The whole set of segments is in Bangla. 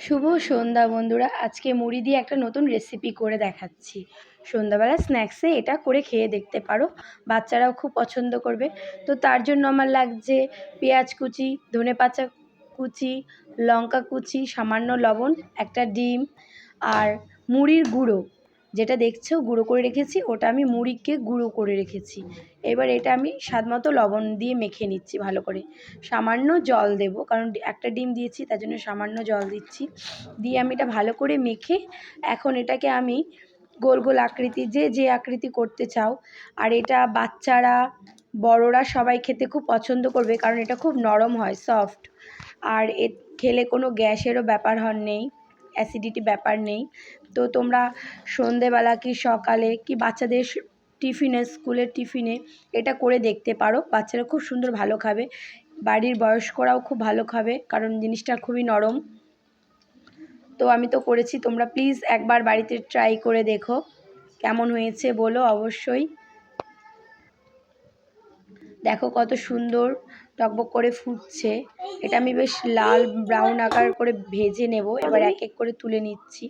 শুভ সন্ধ্যা বন্ধুরা। আজকে মুড়ি দিয়ে একটা নতুন রেসিপি করে দেখাচ্ছি। সন্ধ্যাবেলা স্ন্যাক্সে এটা করে খেয়ে দেখতে পারো, বাচ্চারাও খুব পছন্দ করবে। তো তার জন্য আমার লাগছে পেঁয়াজ কুচি, ধনেপাতা কুচি, লঙ্কা কুচি, সামান্য লবণ, একটা ডিম আর মুড়ির গুঁড়ো। যেটা দেখছো গুঁড়ো করে রেখেছি, ওটা আমি মুড়িকে গুঁড়ো করে রেখেছি। এবার এটা আমি স্বাদ মতো লবণ দিয়ে মেখে নিচ্ছি ভালো করে। সামান্য জল দেব, কারণ একটা ডিম দিয়েছি, তার জন্য সামান্য জল দিচ্ছি। দিয়ে আমি এটা ভালো করে মেখে এখন এটাকে আমি গোল গোল আকৃতি, যে আকৃতি করতে চাও। আর এটা বাচ্চারা বড়রা সবাই খেতে খুব পছন্দ করবে, কারণ এটা খুব নরম হয়, সফট। আর খেলে কোনো গ্যাসেরও ব্যাপার নেই, অ্যাসিডিটি ব্যাপার নেই। তো তোমরা সন্ধেবেলা কি সকালে কি বাচ্চাদের টিফিনে, স্কুলের টিফিনে এটা করে দেখতে পারো। বাচ্চারা খুব সুন্দর ভালো খাবে, বাড়ির বয়স্করাও খুব ভালো খাবে, কারণ জিনিসটা খুবই নরম। তো আমি তো করেছি, তোমরা প্লিজ একবার বাড়িতে ট্রাই করে দেখো, কেমন হয়েছে বলো অবশ্যই। দেখো কত সুন্দর টকবক করে ফুটছে। এটা আমি বেশ লাল ব্রাউন আকার করে ভেজে নেব। এবার এক এক করে তুলে নিচ্ছি।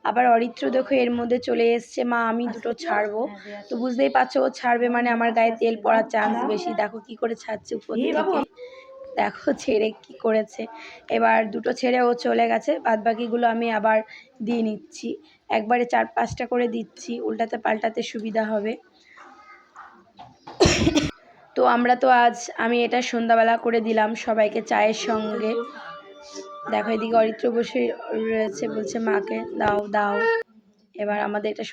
আবার অরিত্র দেখো এর মধ্যে চলে এসছে, মা আমি দুটো ছাড়বো। তো বুঝতেই পারছো, ও ছাড়বে মানে আমার গায়ে তেল পড়ার চান্স বেশি। দেখো কি করে ছাড়ছে উপর থেকে, দেখো ছেড়ে কি করেছে। এবার দুটো ছেড়ে ও চলে গেছে, বাদবাকিগুলো আমি আবার দিয়ে নিচ্ছি। একবারে 4-5টা করে দিচ্ছি, উল্টাতে পাল্টাতে সুবিধা হবে। তো আমি এটা সন্ধ্যাবেলা করে দিলাম সবাইকে চায়ের সঙ্গে। দেখো এদিকে অরিত্র বসে রয়েছে, বলছে মাকে দাও দাও। এবার আমাদের এটা